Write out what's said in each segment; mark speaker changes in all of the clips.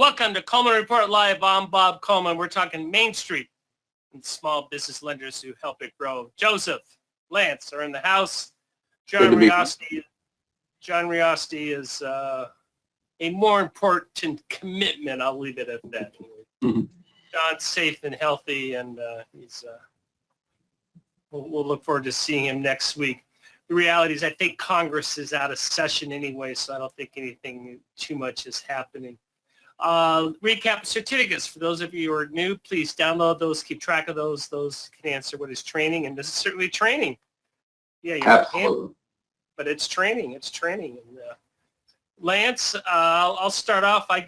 Speaker 1: Welcome to Coleman Report Live. I'm Bob Coleman. We're talking Main Street and small business lenders who help it grow. Joseph, Lance are in the house. John Riosti is a more important commitment. I'll leave it at that. Mm-hmm. John's safe and healthy, and we'll look forward to seeing him next week. The reality is I think Congress is out of session anyway, so I don't think anything too much is happening. Recap certificates. For those of you who are new, please download those, keep track of those. Those can answer what is training, and this is certainly training. Yeah,
Speaker 2: absolutely.
Speaker 1: But it's training. It's training. And, Lance, I'll start off. I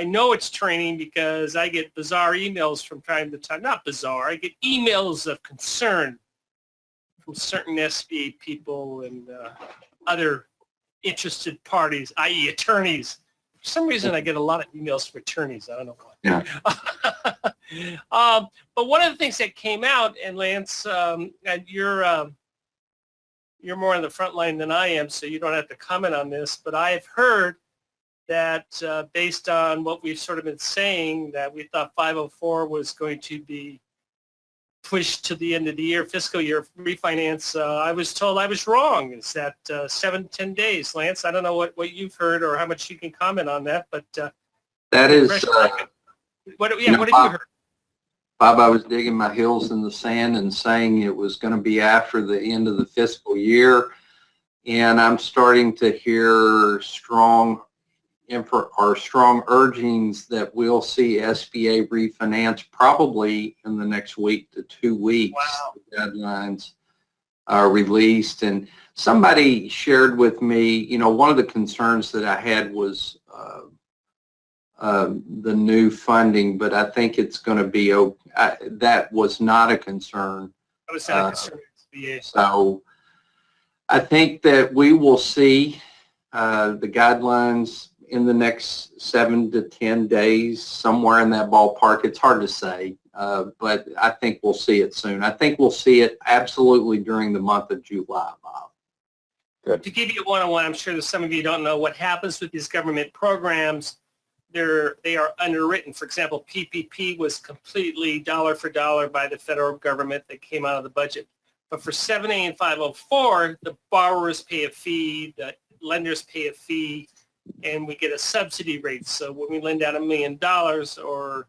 Speaker 1: know it's training because I get bizarre emails from time to time. Not bizarre. I get emails of concern from certain SBA people and other interested parties, i.e. attorneys. For some reason, I get a lot of emails from attorneys. I don't know why. Yeah. But one of the things that came out, and Lance, and you're more on the front line than I am, so you don't have to comment on this, but I've heard that based on what we've sort of been saying, that we thought 504 was going to be pushed to the end of the year, fiscal year refinance. I was told I was wrong. Is that 7-10 days, Lance? I don't know what you've heard or how much you can comment on that, but
Speaker 2: that is
Speaker 1: what have you heard?
Speaker 2: Bob, I was digging my heels in the sand and saying it was going to be after the end of the fiscal year, and I'm starting to hear strong urgings that we'll see SBA refinance probably in the next week to 2 weeks.
Speaker 1: Wow.
Speaker 2: The deadlines are released, and somebody shared with me, one of the concerns that I had was the new funding, but I think it's going to be that was not a concern.
Speaker 1: That was not a concern.
Speaker 2: So I think that we will see the guidelines in the next 7 to 10 days, somewhere in that ballpark. It's hard to say, but I think we'll see it soon. I think we'll see it absolutely during the month of July, Bob.
Speaker 1: Good. To give you a one-on-one, I'm sure that some of you don't know what happens with these government programs. They are underwritten. For example, PPP was completely dollar for dollar by the federal government that came out of the budget. But for 7A and 504, the borrowers pay a fee, the lenders pay a fee, and we get a subsidy rate. So when we lend out $1 million, or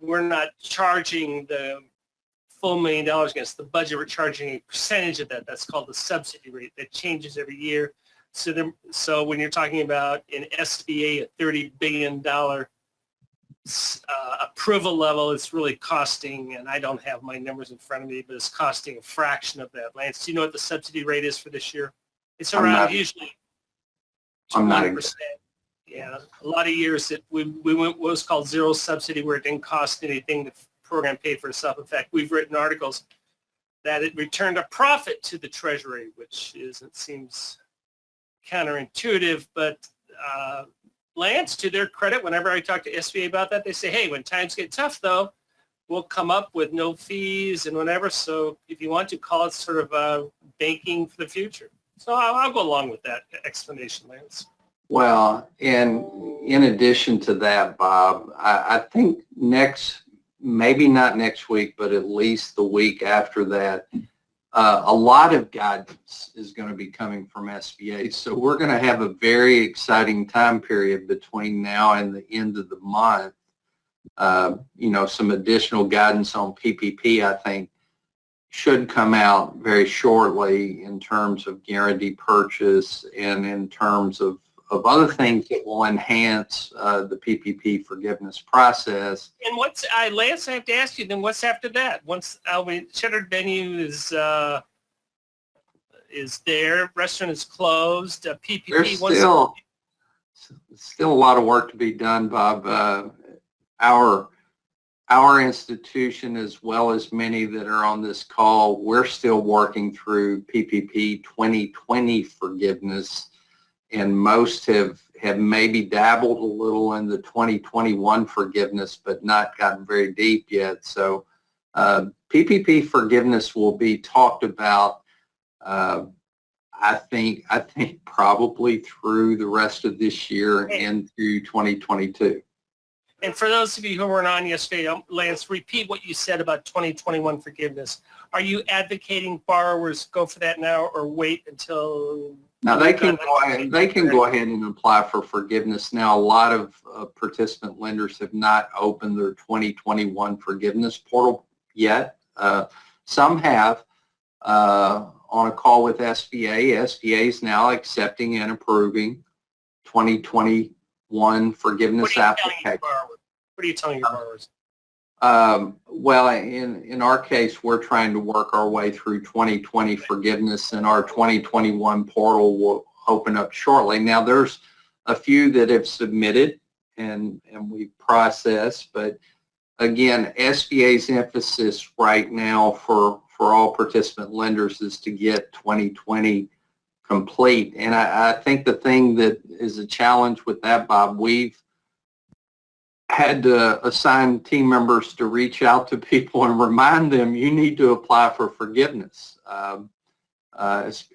Speaker 1: we're not charging the full $1 million against the budget, we're charging a percentage of that. That's called the subsidy rate. That changes every year. So when you're talking about in SBA, a $30 billion approval level, it's really costing, and I don't have my numbers in front of me, but it's costing a fraction of that. Lance, do you know what the subsidy rate is for this year? It's around usually 1%. Yeah, a lot of years that we went what was called zero subsidy, where it didn't cost anything. The program paid for itself. In fact, we've written articles that it returned a profit to the Treasury, which it seems counterintuitive, but Lance, to their credit, whenever I talk to SBA about that, they say, hey, when times get tough, though, we'll come up with no fees and whatever. So if you want to call it sort of banking for the future. So I'll go along with that explanation, Lance.
Speaker 2: Well, and in addition to that, Bob, I think maybe not next week, but at least the week after that, a lot of guidance is going to be coming from SBA. So we're going to have a very exciting time period between now and the end of the month. Some additional guidance on PPP, I think, should come out very shortly in terms of guaranteed purchase and in terms of other things that will enhance the PPP forgiveness process.
Speaker 1: And Lance, I have to ask you, then what's after that? Once Shuttered Venue is there, restaurant is closed, PPP.
Speaker 2: There's still a lot of work to be done, Bob. Our institution, as well as many that are on this call, we're still working through PPP 2020 forgiveness, and most have maybe dabbled a little in the 2021 forgiveness, but not gotten very deep yet. So PPP forgiveness will be talked about, I think probably through the rest of this year and through 2022.
Speaker 1: And for those of you who weren't on yesterday, Lance, repeat what you said about 2021 forgiveness. Are you advocating borrowers go for that now or wait until?
Speaker 2: Now they can go ahead and apply for forgiveness now. A lot of participant lenders have not opened their 2021 forgiveness portal yet. Some have. On a call with SBA, SBA is now accepting and approving 2021 forgiveness application.
Speaker 1: What are you telling your borrowers?
Speaker 2: Well, in our case, we're trying to work our way through 2020 forgiveness, and our 2021 portal will open up shortly. Now, there's a few that have submitted, and we process, but again, SBA's emphasis right now for all participant lenders is to get 2020 complete. And I think the thing that is a challenge with that, Bob, we've had to assign team members to reach out to people and remind them you need to apply for forgiveness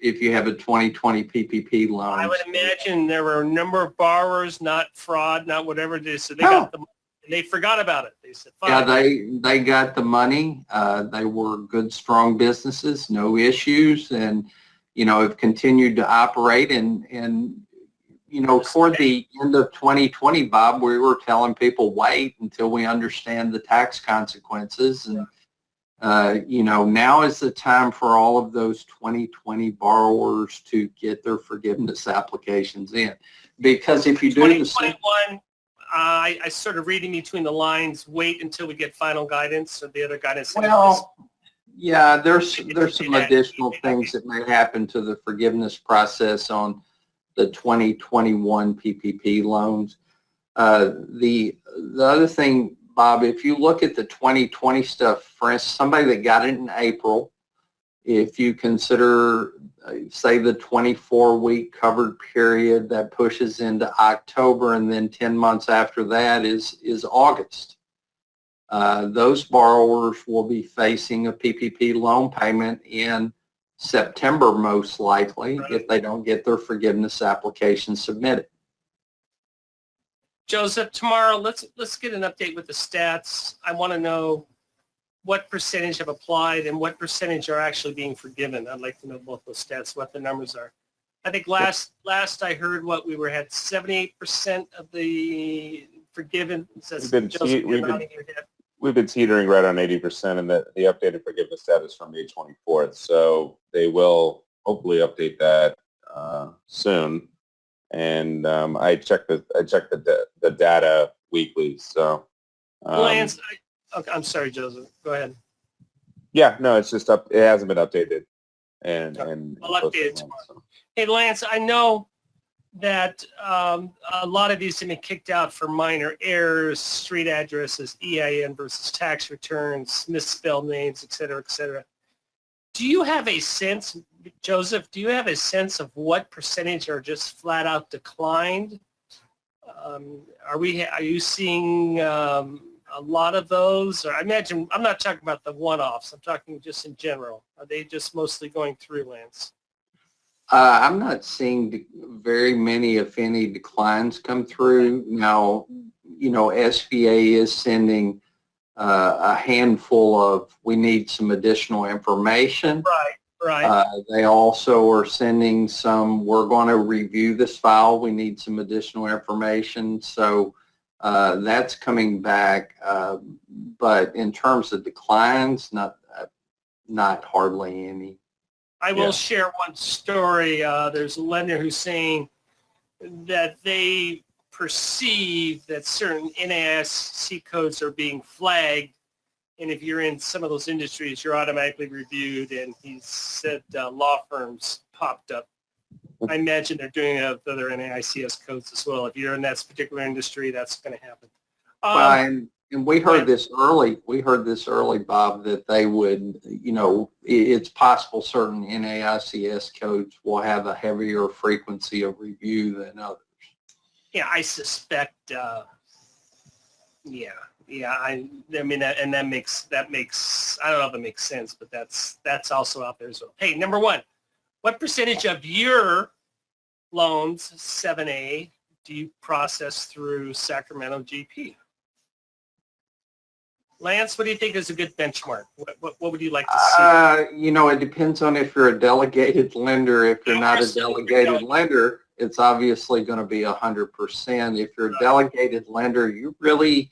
Speaker 2: if you have a 2020 PPP loan.
Speaker 1: I would imagine there were a number of borrowers, not fraud, not whatever it is, so they got the money and they forgot about it. They said, fine.
Speaker 2: Yeah, they got the money. They were good, strong businesses, no issues, and have continued to operate. And toward the end of 2020, Bob, we were telling people wait until we understand the tax consequences. And, now is the time for all of those 2020 borrowers to get their forgiveness applications in. Because if you do
Speaker 1: 2021, I sort of reading between the lines, wait until we get final guidance or the other guidance.
Speaker 2: Well, yeah, there's some additional things that may happen to the forgiveness process on the 2021 PPP loans. The other thing, Bob, if you look at the 2020 stuff, for instance, somebody that got it in April, if you consider, say, the 24-week covered period, that pushes into October, and then 10 months after that is August. Those borrowers will be facing a PPP loan payment in September, most likely, if they don't get their forgiveness application submitted.
Speaker 1: Joseph, tomorrow, let's get an update with the stats. I want to know what percentage have applied and what percentage are actually being forgiven. I'd like to know both those stats, what the numbers are. I think last I heard we had 78% of the forgiven.
Speaker 3: We've been teetering right on 80%, and the updated forgiveness status from May 24th. So they will hopefully update that soon. And I check the data weekly. So
Speaker 1: Lance, okay, I'm sorry, Joseph. Go ahead.
Speaker 3: Yeah, no, it's just up. It hasn't been updated, and
Speaker 1: I'll update it tomorrow. So. Hey, Lance, I know that a lot of these have been kicked out for minor errors, street addresses, EIN versus tax returns, misspelled names, et cetera, et cetera. Do you have a sense, Joseph, of what percentage are just flat out declined? Are you seeing a lot of those? Or I imagine, I'm not talking about the one-offs, I'm talking just in general. Are they just mostly going through, Lance?
Speaker 2: I'm not seeing very many, if any, declines come through. Now, SBA is sending a handful of, we need some additional information.
Speaker 1: Right.
Speaker 2: They also are sending some, we're going to review this file, we need some additional information. So that's coming back. But in terms of declines, not hardly any.
Speaker 1: I will share one story. There's a lender who's saying that they perceive that certain NAIC codes are being flagged, and if you're in some of those industries, you're automatically reviewed, and he said law firms popped up. I imagine they're doing other NAICS codes as well. If you're in that particular industry, that's going to happen.
Speaker 2: And we heard this early. We heard this early, Bob, that they would, it's possible certain NAICS codes will have a heavier frequency of review than others.
Speaker 1: Yeah, I suspect. I mean, and that makes. I don't know if it makes sense, but that's also out there as well. Hey, number one, What percentage of your loans, 7A, do you process through Sacramento GP? Lance, what do you think is a good benchmark? What would you like to see?
Speaker 2: You know, it depends on if you're a delegated lender. If you're not a delegated lender, it's obviously going to be 100%. If you're a delegated lender, you really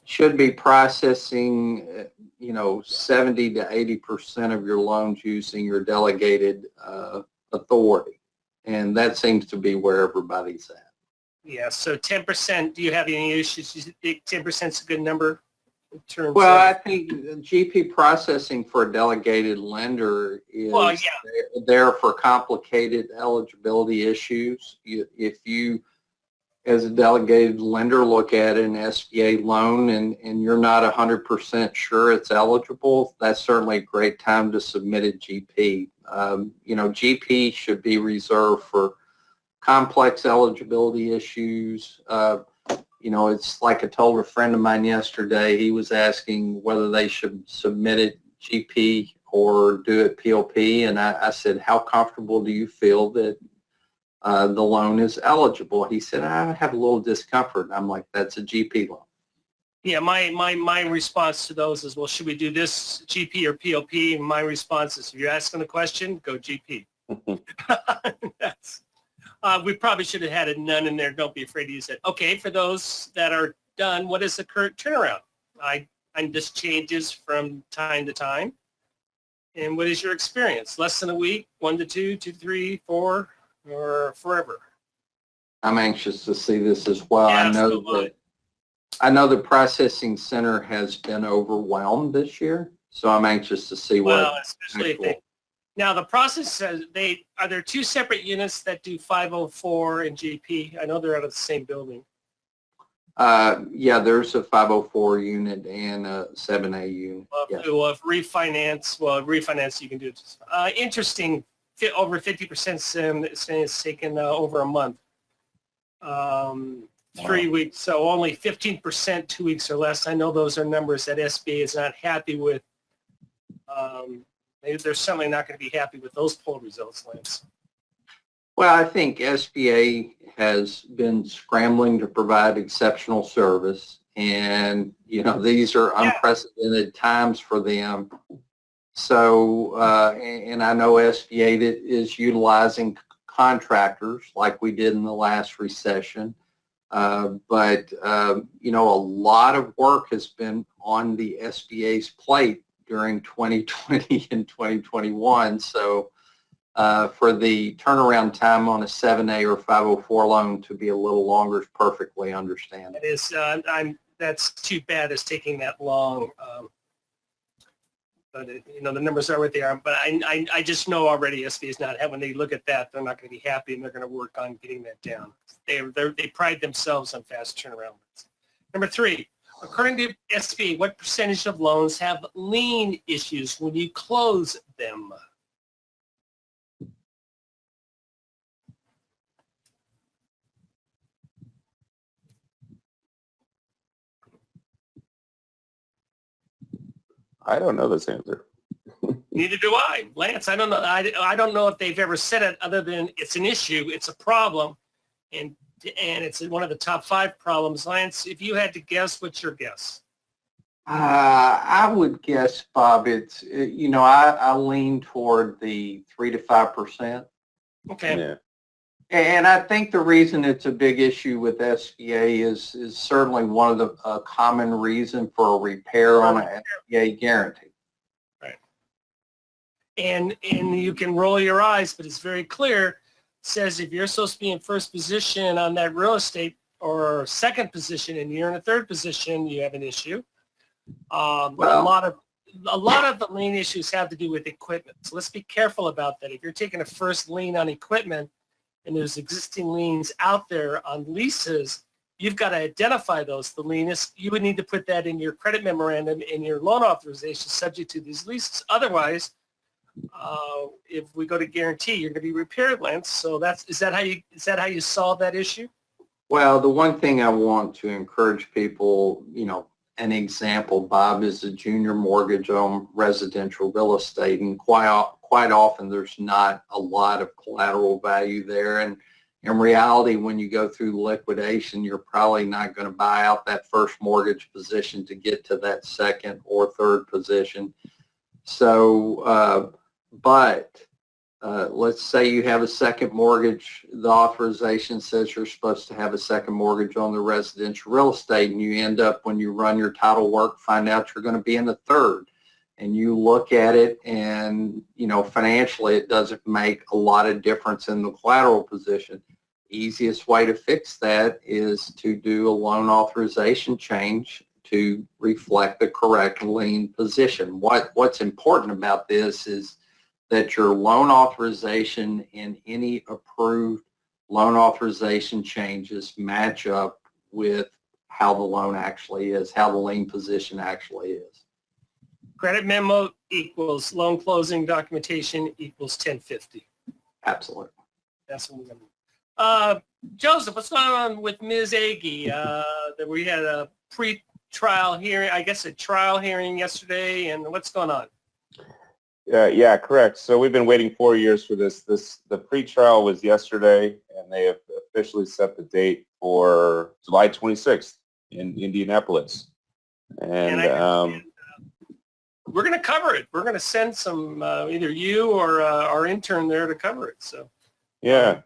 Speaker 2: should be processing, you know, 70 to 80% of your loans using your delegated authority. And that seems to be where everybody's at.
Speaker 1: Yeah, so 10%, do you have any issues? You think 10% is a good number?
Speaker 2: Well, I think GP processing for a delegated lender is there for complicated eligibility issues. If you, as a delegated lender, look at an SBA loan and you're not 100% sure it's eligible, that's certainly a great time to submit a GP. You know, GP should be reserved for complex eligibility issues. You know, it's like I told a friend of mine yesterday, he was asking whether they should submit it GP or do it POP, and I said, how comfortable do you feel that the loan is eligible? He said, I have a little discomfort. I'm like, that's a GP loan.
Speaker 1: Yeah, my response to those is, well, should we do this GP or POP? And my response is, if you're asking the question, go GP. We probably should have had a none in there. Don't be afraid to use it. Okay, for those that are done, what is the current turnaround? And this changes from time to time. And what is your experience? Less than a week, 1 to 2, 2 to 3, 4, or forever?
Speaker 2: I'm anxious to see this as well.
Speaker 1: Yeah,
Speaker 2: I know the processing center has been overwhelmed this year, so I'm anxious to see
Speaker 1: especially if they. Now the process says are there two separate units that do 504 and GP? I know they're out of the same building.
Speaker 2: Yeah, there's a 504 unit and a 7A unit.
Speaker 1: Well, if refinance you can do it. Interesting. Over 50% saying it's taken over a month. 3 weeks, so only 15%, 2 weeks or less. I know those are numbers that SBA is not happy with. They're certainly not going to be happy with those poll results, Lance.
Speaker 2: Well, I think SBA has been scrambling to provide exceptional service, and you know these are unprecedented times for them. So, and I know SBA is utilizing contractors like we did in the last recession. But, you know, a lot of work has been on the SBA's plate during 2020 and 2021. So for the turnaround time on a 7A or 504 loan to be a little longer is perfectly understandable.
Speaker 1: It is, that's too bad it's taking that long. But you know, the numbers are what they are. But I just know already SBA is not, when they look at that, they're not going to be happy, and they're going to work on getting that down. They pride themselves on fast turnaround. Number 3, according to SBA, what percentage of loans have lien issues when you close them?
Speaker 3: I don't know this answer.
Speaker 1: Neither do I. Lance, I don't know. I don't know if they've ever said it other than it's an issue, it's a problem, and it's one of the top 5 problems. Lance, if you had to guess, what's your guess?
Speaker 2: I would guess, Bob, it's, you know, I lean toward the 3 to 5%.
Speaker 1: Okay.
Speaker 3: Yeah.
Speaker 2: And I think the reason it's a big issue with SBA is certainly one of the common reason for a repair on an SBA guarantee.
Speaker 1: Right. And you can roll your eyes, but it's very clear. It says if you're supposed to be in first position on that real estate or second position and you're in a third position, you have an issue. A lot of the lien issues have to do with equipment. So let's be careful about that. If you're taking a first lien on equipment, and there's existing liens out there on leases, you've got to identify those. The lien is, you would need to put that in your credit memorandum in your loan authorization subject to these leases. Otherwise, if we go to guarantee, you're going to be repaired, Lance. So is that how you solve that issue?
Speaker 2: Well, the one thing I want to encourage people, you know, an example, Bob, is a junior mortgage on residential real estate, and quite quite often there's not a lot of collateral value there. And in reality, when you go through liquidation, you're probably not going to buy out that first mortgage position to get to that second or third position. So, let's say you have a second mortgage. The authorization says you're supposed to have a second mortgage on the residential real estate, and you end up, when you run your title work, find out you're going to be in the third. And you look at it and, financially it doesn't make a lot of difference in the collateral position. Easiest way to fix that is to do a loan authorization change to reflect the correct lien position. What's important about this is that your loan authorization and any approved loan authorization changes match up with how the loan actually is, how the lien position actually is.
Speaker 1: Credit memo equals loan closing documentation equals 1050.
Speaker 2: Absolutely.
Speaker 1: That's what we're going to do. Joseph, what's going on with Ms. Agee? That we had a pre-trial hearing, I guess a trial hearing yesterday, and what's going on?
Speaker 3: Yeah, correct. So we've been waiting 4 years for this. The pre-trial was yesterday, and they have officially set the date for July 26th in Indianapolis. And
Speaker 1: we're going to cover it. We're going to send some, either you or our intern there to cover it. So
Speaker 3: yeah.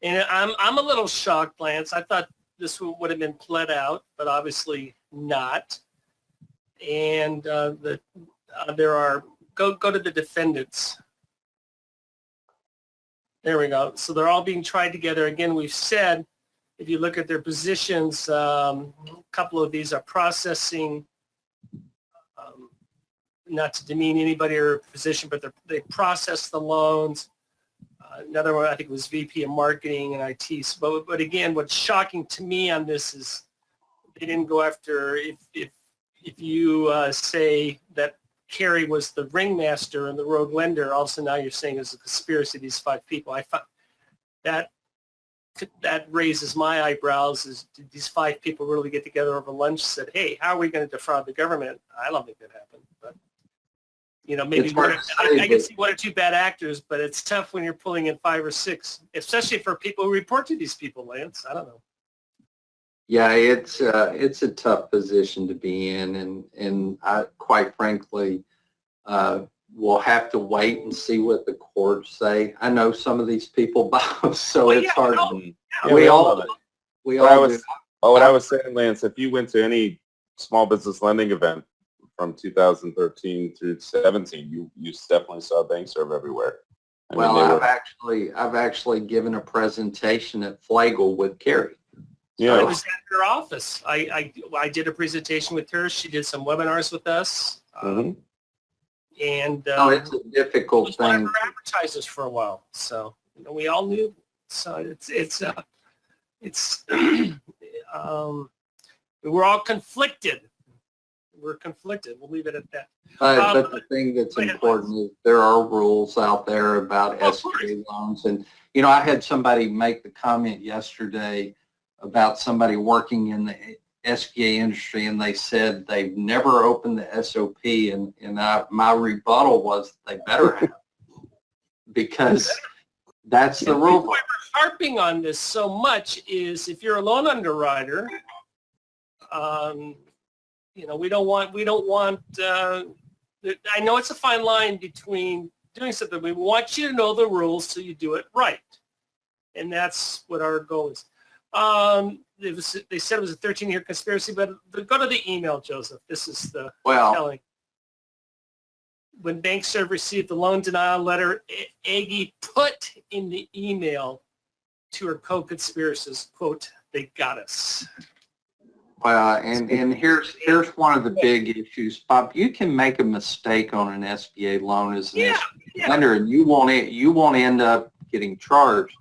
Speaker 1: And I'm a little shocked, Lance. I thought this would have been pled out, but obviously not. And there are, go to the defendants. There we go. So they're all being tried together. Again, we've said, if you look at their positions, a couple of these are processing, not to demean anybody or position, but they process the loans. Another one, I think, was VP of Marketing and IT. So, but again, what's shocking to me on this is they didn't go after, if you say that Kerry was the ringmaster and the rogue lender, also now you're saying it's a conspiracy of these 5 people. I find that raises my eyebrows. Is, did these 5 people really get together over lunch and said, hey, how are we going to defraud the government? I don't think that happened. But maybe I can see 1 or 2 bad actors, but it's tough when you're pulling in 5 or 6, especially for people who report to these people, Lance. I don't know.
Speaker 2: Yeah, it's a tough position to be in, and I, quite frankly, we'll have to wait and see what the courts say. I know some of these people, Bob, so it's hard.
Speaker 3: We all do. What I was saying, Lance, if you went to any small business lending event from 2013 through 17, you definitely saw bank serve everywhere.
Speaker 2: I've actually given a presentation at Flagel with Kerry.
Speaker 1: Yeah, I was at her office. I did a presentation with her. She did some webinars with us. And
Speaker 2: it's a difficult thing.
Speaker 1: We were advertisers for a while, so we all knew. So we're all conflicted. We're conflicted. We'll leave it at that.
Speaker 2: But the thing that's important is there are rules out there about SBA loans, and I had somebody make the comment yesterday about somebody working in the SBA industry, and they said they've never opened the SOP, and my rebuttal was they better have, because that's the rule.
Speaker 1: Why we're harping on this so much is if you're a loan underwriter, we don't want. I know it's a fine line between doing something. We want you to know the rules so you do it right, and that's what our goal is. They said it was a 13-year conspiracy, but go to the email, Joseph. This is the telling. When BankServe received the loan denial letter, Agee put in the email to her co-conspirators, quote, "They got us."
Speaker 2: And here's one of the big issues, Bob. You can make a mistake on an SBA loan as an SBA lender, and you won't end up getting charged.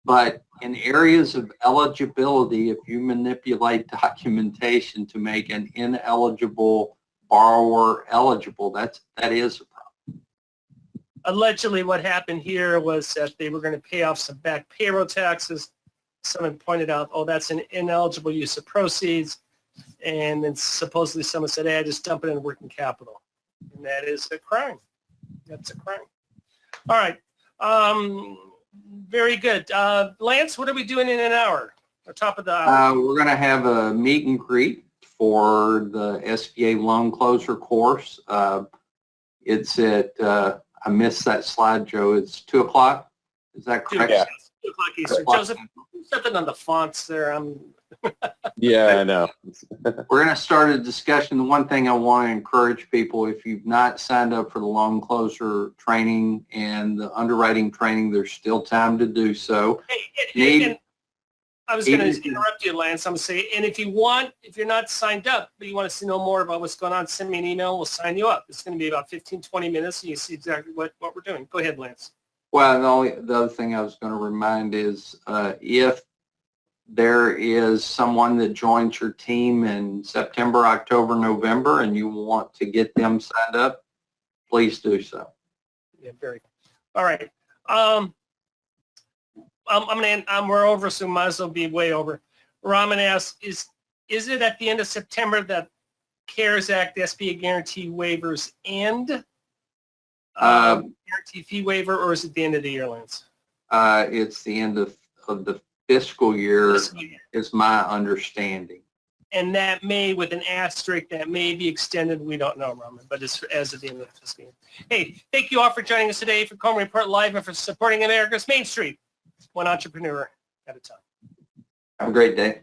Speaker 2: But in areas of eligibility, if you manipulate documentation to make an ineligible borrower eligible, that is a problem.
Speaker 1: Allegedly, what happened here was that they were going to pay off some back payroll taxes. Someone pointed out, oh, that's an ineligible use of proceeds. And then supposedly someone said, hey, I just dump it in working capital. And that is a crime. That's a crime. All right. Very good. Lance, what are we doing in an hour? The top of the hour.
Speaker 2: We're going to have a meet and greet for the SBA loan closer course. It's at, I missed that slide, Joe. It's 2 o'clock. Is that correct?
Speaker 3: Yeah.
Speaker 1: 2 o'clock Eastern. Joseph, something on the fonts there.
Speaker 3: Yeah, I know.
Speaker 2: We're going to start a discussion. The one thing I want to encourage people, if you've not signed up for the loan closer training and the underwriting training, there's still time to do so.
Speaker 1: And I was going to interrupt you, Lance. I'm going to say, and if you're not signed up, but you want us to know more about what's going on, send me an email. We'll sign you up. It's going to be about 15, 20 minutes, and you see exactly what we're doing. Go ahead, Lance.
Speaker 2: Well, the other thing I was going to remind is if there is someone that joins your team in September, October, November, and you want to get them signed up, please do so.
Speaker 1: Yeah, very good. All right. We're over, so might as well be way over. Raman asks, is it at the end of September that CARES Act, SBA guarantee waivers end? Guarantee fee waiver, or is it the end of the year, Lance?
Speaker 2: It's the end of the fiscal year, is my understanding.
Speaker 1: And that may, with an asterisk, that may be extended. We don't know, Raman, but it's as of the end of the fiscal year. Hey, thank you all for joining us today for Coleman Report Live and for supporting America's Main Street, one entrepreneur at a time.
Speaker 2: Have a great day.